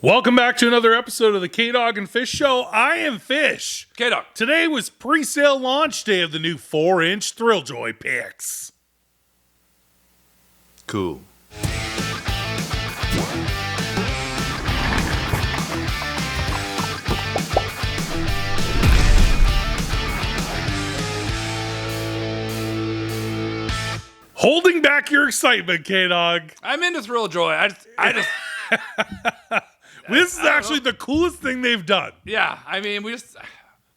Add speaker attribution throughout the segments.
Speaker 1: Welcome back to another episode of the K-Dog&Fish Show. I am Fish.
Speaker 2: K-Dog.
Speaker 1: Today was pre-sale launch day of the new 4-inch Thrilljoy PIX.
Speaker 2: Cool.
Speaker 1: Holding back your excitement, K-Dog.
Speaker 2: I'm into Thrilljoy. I just
Speaker 1: This is actually the coolest thing they've done.
Speaker 2: yeah. I mean,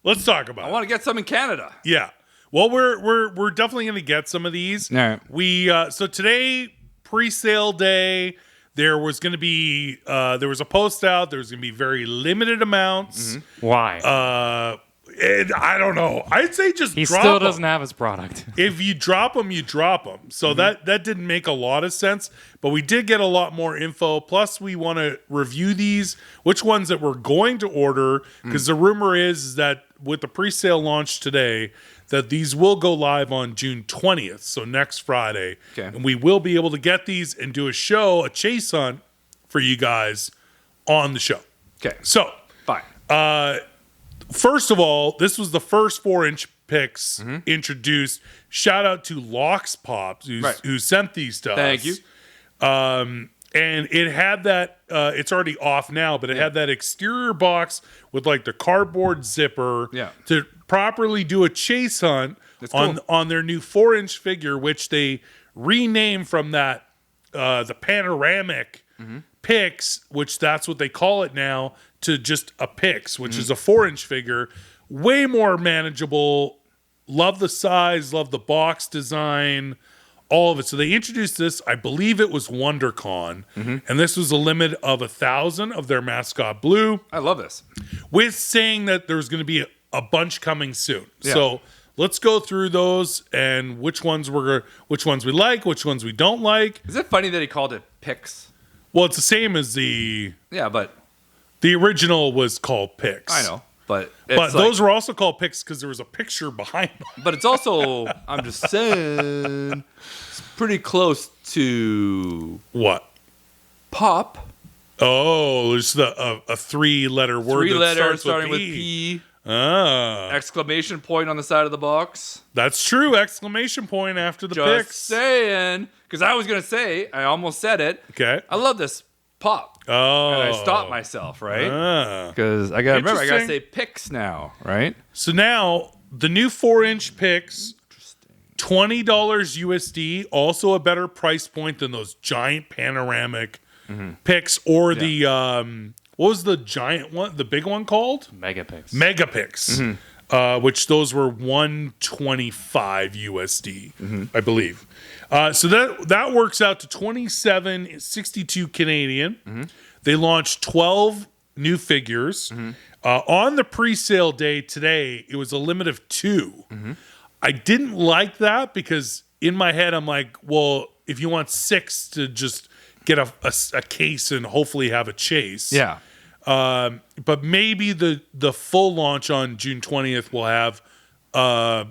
Speaker 1: Let's talk about
Speaker 2: I
Speaker 1: it.
Speaker 2: want to get some in Canada.
Speaker 1: Yeah. Well, we're definitely going to get some of these.
Speaker 2: All right.
Speaker 1: So today, pre-sale day, there was going to be there was a post out. There was going to be very limited amounts.
Speaker 3: Why?
Speaker 1: And I don't know. I'd say just
Speaker 3: He
Speaker 1: drop
Speaker 3: still
Speaker 1: 'em.
Speaker 3: doesn't have his product.
Speaker 1: If you drop them, you drop them. So that didn't make a lot of sense. But we did get a lot more info. Plus, we want to review these, which ones that we're going to order, because the rumor is that with the pre-sale launch today, that these will go live on June 20th, so next Friday.
Speaker 2: Okay.
Speaker 1: And we will be able to get these and do a show, a chase hunt for you guys on the show.
Speaker 2: Okay.
Speaker 1: So,
Speaker 2: Fine.
Speaker 1: first of all, this was the first 4-inch PIX introduced. Shout out to Locks Pops who sent these to us.
Speaker 2: Thank you.
Speaker 1: And it had that, it's already off now, but it had that exterior box with like the cardboard zipper to properly do a chase hunt on their new 4-inch figure, which they renamed from that, the panoramic PIX, which that's what they call it now, to just a PIX, which is a 4-inch figure. Way more manageable. Love the size, love the box design, all of it. So they introduced this, I believe it was WonderCon, and this was a limit of 1,000 of their mascot blue,
Speaker 2: I love this.
Speaker 1: with saying that there's going to be a bunch coming soon. So let's go through those and which ones we like, which ones we don't like.
Speaker 2: Is it funny that he called it PIX?
Speaker 1: Well, it's the same as the
Speaker 2: Yeah, but
Speaker 1: original was called PIX.
Speaker 2: I know. But
Speaker 1: Those were also called PIX because there was a picture behind them.
Speaker 2: But it's also, I'm just saying, it's pretty close to
Speaker 1: What?
Speaker 2: pop.
Speaker 1: Oh, there's a 3-letter word.
Speaker 2: 3
Speaker 1: that
Speaker 2: letters
Speaker 1: starts
Speaker 2: starting with
Speaker 1: P.
Speaker 2: P.
Speaker 1: Ah,
Speaker 2: Exclamation point on the side of the box.
Speaker 1: that's true. Exclamation point after the
Speaker 2: Just
Speaker 1: PIX.
Speaker 2: saying. Because I was going to say, I almost said it.
Speaker 1: Okay.
Speaker 2: I love this pop.
Speaker 1: Oh.
Speaker 2: And I stopped myself, right?
Speaker 1: Ah.
Speaker 2: Because I got to remember, I got to
Speaker 1: Interesting.
Speaker 2: say PIX now, right?
Speaker 1: So now the new 4-inch PIX, $20 USD, also a better price point than those giant panoramic PIX or the what was the giant one, the big one called?
Speaker 3: Megapix.
Speaker 1: Which those were $125 USD, I believe. So that works out to $27.62 Canadian. They launched 12 new figures. On the pre-sale day today, it was a limit of 2. I didn't like that because in my head, I'm like, well, if you want 6 to just get a case and hopefully have a chase.
Speaker 2: Yeah.
Speaker 1: But maybe the full launch on June 20th will have a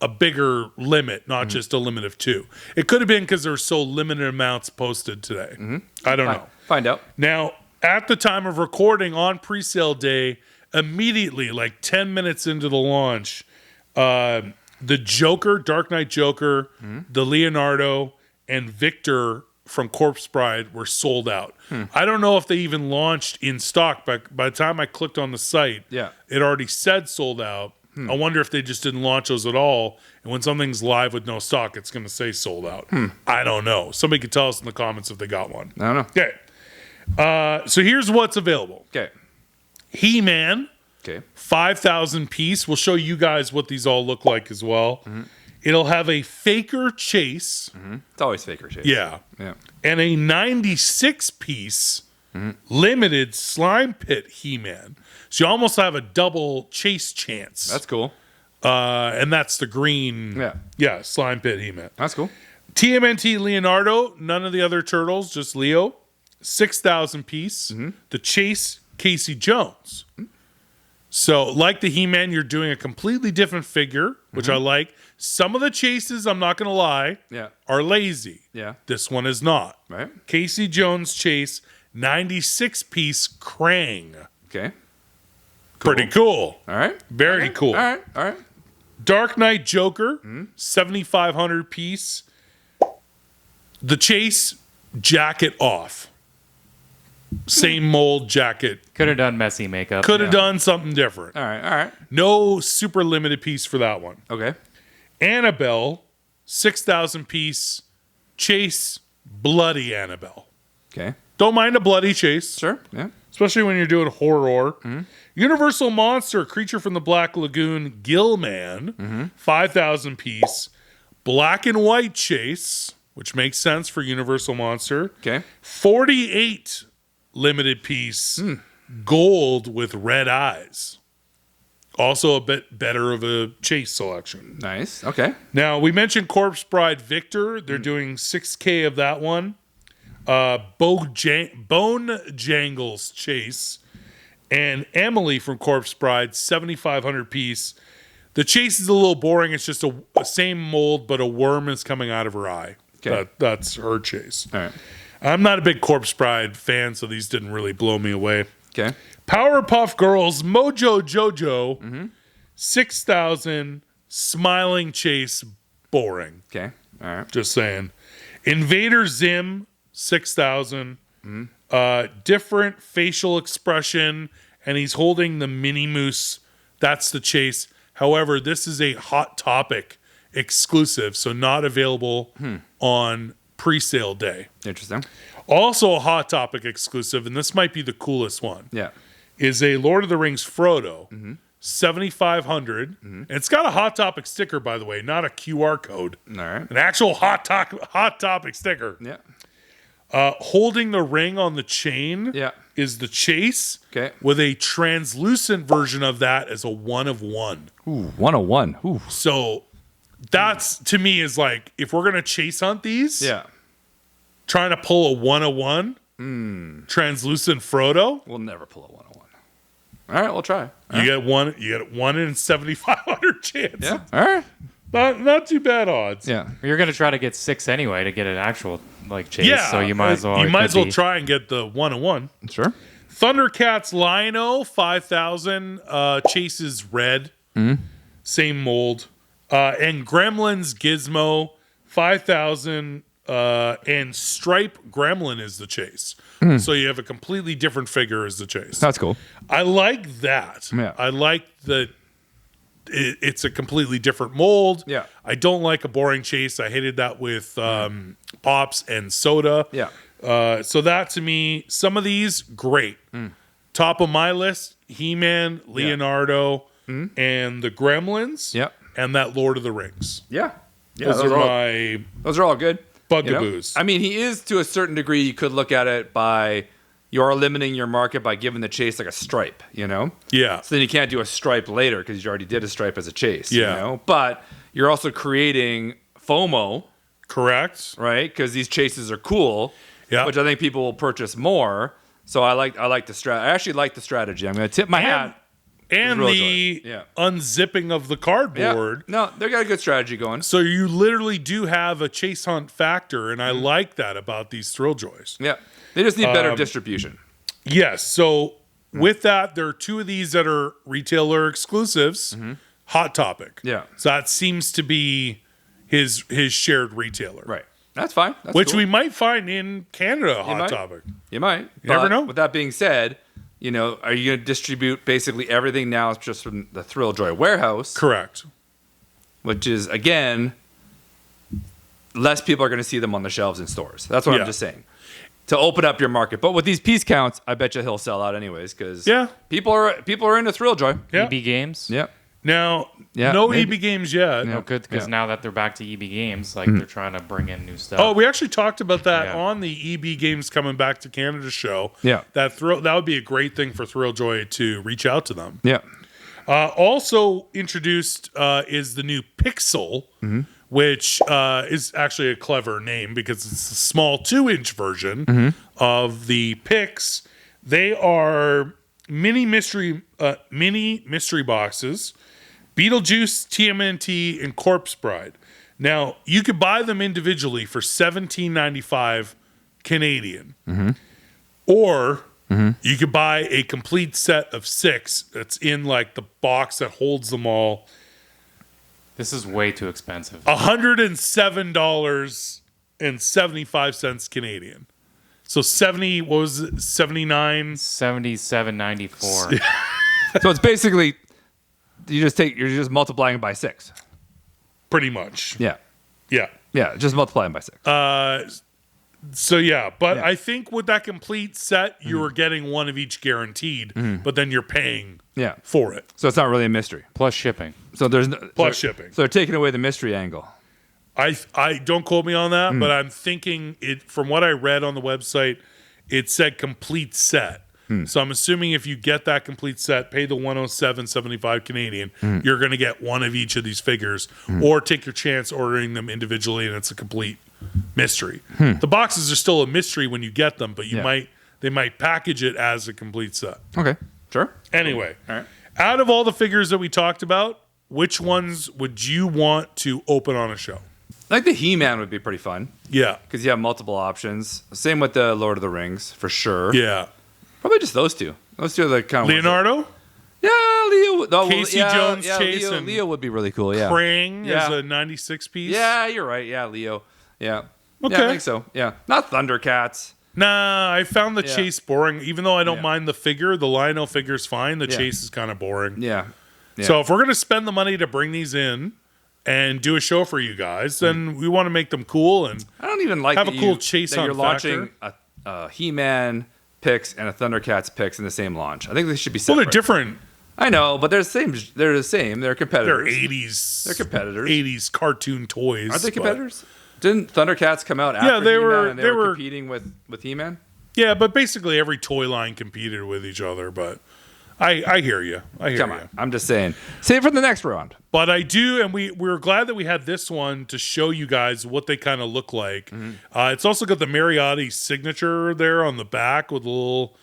Speaker 1: bigger limit, not just a limit of 2. It could have been because there were so limited amounts posted today. I don't know.
Speaker 2: Find out.
Speaker 1: Now, at the time of recording on pre-sale day, immediately, like 10 minutes into the launch, the Joker, Dark Knight Joker, the Leonardo, and Victor from Corpse Bride were sold out. I don't know if they even launched in stock, but by the time I clicked on the site, it already said sold out. I wonder if they just didn't launch those at all, and when something's live with no stock, it's going to say sold out. I don't know. Somebody could tell us in the comments if they got one.
Speaker 2: I don't know.
Speaker 1: Okay. So here's what's available.
Speaker 2: Okay.
Speaker 1: He-Man,
Speaker 2: Okay.
Speaker 1: 5,000 piece. We'll show you guys what these all look like as well. It'll have a Faker Chase.
Speaker 2: It's always Faker Chase.
Speaker 1: Yeah.
Speaker 2: Yeah.
Speaker 1: And a 96 piece limited slime pit He-Man. So you almost have a double chase chance.
Speaker 2: That's cool.
Speaker 1: And that's the green.
Speaker 2: Yeah.
Speaker 1: Slime pit He-Man.
Speaker 2: That's cool.
Speaker 1: TMNT Leonardo, none of the other turtles, just Leo. 6,000 piece. The Chase Casey Jones. So, like the He-Man, you're doing a completely different figure, which I like. Some of the chases, I'm not going to lie, are lazy.
Speaker 2: Yeah.
Speaker 1: This one is not.
Speaker 2: Right.
Speaker 1: Casey Jones chase, 96-piece Krang.
Speaker 2: Okay.
Speaker 1: Pretty cool.
Speaker 2: All right.
Speaker 1: Very cool.
Speaker 2: All right.
Speaker 1: Dark Knight Joker, 7,500 piece. The Chase jacket off. Same mold jacket.
Speaker 3: Could have done messy makeup.
Speaker 1: Could have done something different.
Speaker 2: All right.
Speaker 1: No super limited piece for that one.
Speaker 2: Okay.
Speaker 1: Annabelle, 6,000 piece. Chase, bloody Annabelle.
Speaker 2: Okay.
Speaker 1: Don't mind a bloody chase.
Speaker 2: Sure. Yeah.
Speaker 1: Especially when you're doing horror. Universal Monster, Creature from the Black Lagoon, Gillman, 5,000 piece. Black and white chase, which makes sense for Universal Monster.
Speaker 2: Okay.
Speaker 1: 48 limited piece, gold with red eyes. Also a bit better of a chase selection.
Speaker 2: Nice. Okay.
Speaker 1: Now, we mentioned Corpse Bride Victor. They're doing 6K of that one. Bone Jangles Chase. And Emily from Corpse Bride, 7,500 piece. The chase is a little boring. It's just a same mold, but a worm is coming out of her eye.
Speaker 2: Okay.
Speaker 1: That's her chase.
Speaker 2: All right.
Speaker 1: I'm not a big Corpse Bride fan, so these didn't really blow me away.
Speaker 2: Okay.
Speaker 1: Powerpuff Girls Mojo Jojo, 6,000, smiling chase, boring.
Speaker 2: Okay. All right.
Speaker 1: Just saying. Invader Zim, 6,000, different facial expression, and he's holding the Mini Moose. That's the chase. However, this is a Hot Topic exclusive, so not available on pre-sale day.
Speaker 2: Interesting.
Speaker 1: Also a Hot Topic exclusive, and this might be the coolest one.
Speaker 2: Yeah.
Speaker 1: Is a Lord of the Rings Frodo, 7,500. And it's got a Hot Topic sticker, by the way, not a QR code.
Speaker 2: All right.
Speaker 1: An actual Hot Topic sticker.
Speaker 2: Yeah.
Speaker 1: Holding the ring on the chain
Speaker 2: Yeah.
Speaker 1: is the chase,
Speaker 2: Okay.
Speaker 1: with a translucent version of that as a 1 of 1.
Speaker 2: Ooh, 101. Ooh.
Speaker 1: So that's, to me, is like, if we're going to chase hunt these,
Speaker 2: Yeah.
Speaker 1: trying to pull a 1 of 1, translucent Frodo,
Speaker 2: We'll never pull a 101. All right, we'll try.
Speaker 1: you get one in 7,500 chance.
Speaker 2: Yeah. All right.
Speaker 1: Not too bad odds.
Speaker 2: Yeah.
Speaker 3: You're gonna try to get 6 anyway to get an actual chase.
Speaker 1: Yeah,
Speaker 3: So you might as well.
Speaker 1: Try and get the 1 of 1.
Speaker 2: Sure.
Speaker 1: Thundercats Lino, 5,000. Chases red. Same mold. And Gremlins Gizmo, 5,000. And Stripe Gremlin is the chase. So you have a completely different figure as the chase.
Speaker 2: That's cool.
Speaker 1: I like that.
Speaker 2: Yeah.
Speaker 1: I like that it's a completely different mold.
Speaker 2: Yeah.
Speaker 1: I don't like a boring chase. I hated that with Pops and Soda.
Speaker 2: Yeah.
Speaker 1: So that, to me, some of these, great. Top of my list, He-Man, Leonardo, and the Gremlins.
Speaker 2: Yep.
Speaker 1: And that Lord of the Rings.
Speaker 2: Yeah. Yeah.
Speaker 1: Those are
Speaker 2: all good.
Speaker 1: bugaboos.
Speaker 2: I mean, he is, to a certain degree, you could look at it by, you are limiting your market by giving the chase like a stripe,
Speaker 1: Yeah.
Speaker 2: So then you can't do a stripe later because you already did a stripe as a chase,
Speaker 1: Yeah.
Speaker 2: But you're also creating FOMO,
Speaker 1: Correct.
Speaker 2: right? Because these chases are cool,
Speaker 1: Yeah.
Speaker 2: which I think people will purchase more. So I like the I actually like the strategy. I'm going to tip my hat.
Speaker 1: And
Speaker 2: Thrilljoy.
Speaker 1: the unzipping of the cardboard.
Speaker 2: No, they got a good strategy going.
Speaker 1: So you literally do have a chase hunt factor, and I like that about these Thrilljoys.
Speaker 2: Yeah. They just need better distribution.
Speaker 1: Yes. So with that, there are 2 of these that are retailer exclusives. Hot Topic.
Speaker 2: Yeah.
Speaker 1: So that seems to be his shared retailer.
Speaker 2: Right. That's fine. That's
Speaker 1: Which
Speaker 2: cool.
Speaker 1: we might find in Canada, Hot
Speaker 2: might.
Speaker 1: Topic.
Speaker 2: You might.
Speaker 1: You never
Speaker 2: But
Speaker 1: know.
Speaker 2: With that being said, are you going to distribute basically everything now just from the Thrilljoy warehouse?
Speaker 1: Correct.
Speaker 2: Which is, again, less people are going to see them on the shelves in stores. That's what I'm just saying. To open up your market. But with these piece counts, I bet you he'll sell out anyways because people are into Thrilljoy.
Speaker 1: Yeah.
Speaker 3: EB Games.
Speaker 2: Yeah.
Speaker 1: Now,
Speaker 2: Yeah,
Speaker 1: no
Speaker 2: maybe.
Speaker 1: EB games yet.
Speaker 3: Oh, good, because now that they're back to EB Games, they're trying to bring in new stuff.
Speaker 1: Oh, we actually talked about that
Speaker 3: Yeah.
Speaker 1: on the EB Games Coming Back to Canada show.
Speaker 2: Yeah.
Speaker 1: That would be a great thing for Thrilljoy to reach out to them.
Speaker 2: Yeah.
Speaker 1: Also introduced is the new Pixel, which is actually a clever name because it's a small 2-inch version of the PIX. They are mini mystery boxes. Beetlejuice, TMNT, and Corpse Bride. Now, you could buy them individually for $17.95 Canadian. Or you could buy a complete set of 6 that's in like the box that holds them all.
Speaker 3: This is way too expensive.
Speaker 1: $107.75 Canadian. So 70, what was it? 79?
Speaker 3: 77.94.
Speaker 2: So it's basically you're just multiplying by 6.
Speaker 1: Pretty much.
Speaker 2: Yeah.
Speaker 1: Yeah.
Speaker 2: Yeah, just multiplying by 6.
Speaker 1: So yeah, but I think with that complete set, you are getting one of each guaranteed, but then you're paying for it.
Speaker 2: So it's not really a mystery.
Speaker 3: Plus shipping.
Speaker 2: So there's no,
Speaker 1: Plus shipping.
Speaker 2: So they're taking away the mystery angle.
Speaker 1: I don't quote me on that, but I'm thinking it from what I read on the website, it said complete set. So I'm assuming if you get that complete set, pay the $107.75 Canadian, you're going to get one of each of these figures, or take your chance ordering them individually, and it's a complete mystery. The boxes are still a mystery when you get them, but they might package it as a complete set.
Speaker 2: Okay, sure.
Speaker 1: Anyway,
Speaker 2: All right.
Speaker 1: Out of all the figures that we talked about, which ones would you want to open on a show?
Speaker 2: I think the He-Man would be pretty fun.
Speaker 1: Yeah.
Speaker 2: Because you have multiple options. Same with the Lord of the Rings, for sure.
Speaker 1: Yeah.
Speaker 2: Probably just those two. Those two are the kind of
Speaker 1: Leonardo?
Speaker 2: Yeah, Leo. Oh,
Speaker 1: Casey Jones Chase
Speaker 2: Leo,
Speaker 1: and
Speaker 2: Leo would be really cool, yeah.
Speaker 1: Krang as a 96 piece?
Speaker 2: Yeah, you're right. Yeah, Leo. Yeah.
Speaker 1: Okay.
Speaker 2: Yeah, I think so. Yeah. Not Thundercats.
Speaker 1: Nah, I found the chase boring. Even though I don't mind the figure, the Lionel figure's fine. The chase is kind of boring.
Speaker 2: Yeah.
Speaker 1: So if we're going to spend the money to bring these in and do a show for you guys, then we want to make them cool and
Speaker 2: I don't even like
Speaker 1: have a cool chase
Speaker 2: that
Speaker 1: on
Speaker 2: you're launching a He-Man PIX and a Thundercats PIX in the same launch. I think they should be separate.
Speaker 1: Well, they're different.
Speaker 2: I know, but they're the same. They're
Speaker 1: They're
Speaker 2: competitors.
Speaker 1: 80s.
Speaker 2: They're competitors.
Speaker 1: 80s cartoon toys.
Speaker 2: Aren't they competitors? Didn't Thundercats come out after
Speaker 1: they
Speaker 2: He-Man
Speaker 1: were.
Speaker 2: and they were competing with He-Man?
Speaker 1: Yeah, but basically every toy line competed with each other. But I hear you.
Speaker 2: Come on. I'm just saying. Save it for the next round.
Speaker 1: But I do, and we're glad that we had this one to show you guys what they kind of look like. It's also got the Mariotti signature there on the back with a little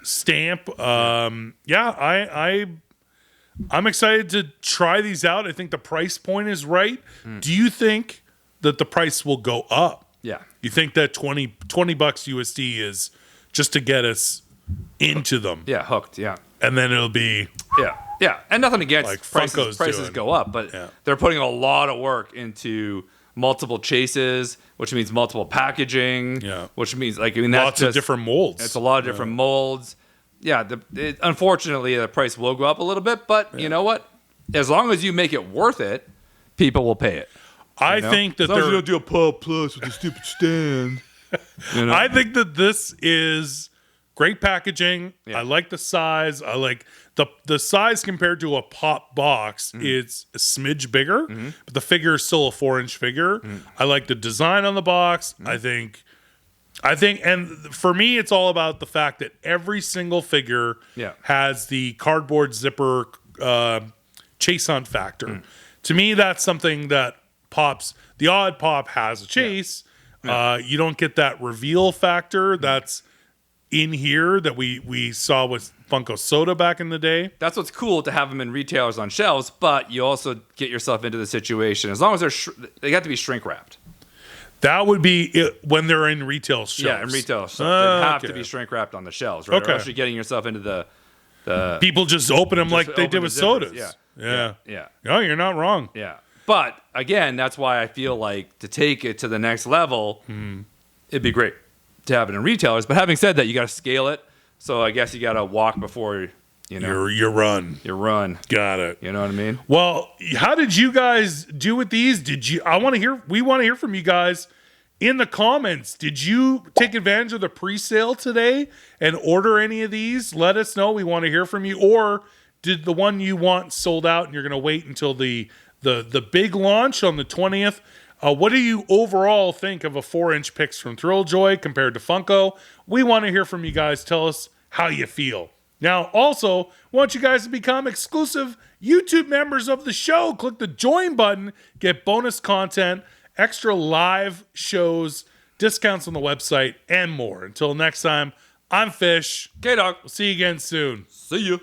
Speaker 1: stamp. I'm excited to try these out. I think the price point is right. Do you think that the price will go up?
Speaker 2: Yeah.
Speaker 1: You think that $20 USD is just to get us into them?
Speaker 2: Yeah, hooked. Yeah.
Speaker 1: And then it'll be
Speaker 2: yeah, and nothing against
Speaker 1: like
Speaker 2: prices go up, but they're putting a lot of work into multiple chases, which means multiple packaging, which means that's
Speaker 1: lots of different molds.
Speaker 2: It's a lot of different molds. Yeah, unfortunately, the price will go up a little bit, but you know what? As long as you make it worth it, people will pay it.
Speaker 1: I think that
Speaker 2: they're do a Pop Plus with a stupid stand.
Speaker 1: I think that this is great packaging. I like the size. I like the size compared to a pop box. It's a smidge bigger, but the figure is still a 4-inch figure. I like the design on the box. I think, and for me, it's all about the fact that every single figure has the cardboard zipper chase hunt factor. To me, that's something that pops. The odd pop has a chase. You don't get that reveal factor that's in here that we saw with Funko Soda back in the day.
Speaker 2: That's what's cool to have them in retailers on shelves, but you also get yourself into the situation. As long as they got to be shrink wrapped.
Speaker 1: That would be it when they're in retail shelves.
Speaker 2: Yeah, in retail shelves. They have to be shrink wrapped on the shelves, right? Or else you're getting yourself into the
Speaker 1: people just open them like they did with sodas.
Speaker 2: Yeah.
Speaker 1: No, you're not wrong.
Speaker 2: Yeah. But again, that's why I feel like to take it to the next level, it'd be great to have it in retailers. But having said that, you got to scale it. So I guess you got to walk before you run. You run.
Speaker 1: Got it.
Speaker 2: You know what I mean?
Speaker 1: Well, how did you guys do with these? We want to hear from you guys in the comments. Did you take advantage of the pre-sale today and order any of these? Let us know. We want to hear from you. Or did the one you want sold out and you're going to wait until the big launch on the 20th? What do you overall think of a 4-inch PIX from Thrilljoy compared to Funko? We want to hear from you guys. Tell us how you feel. Now, also, want you guys to become exclusive YouTube members of the show. Click the join button, get bonus content, extra live shows, discounts on the website, and more. Until next time, I'm Fish.
Speaker 2: K-Dog.
Speaker 1: We'll see you again soon.
Speaker 2: See you.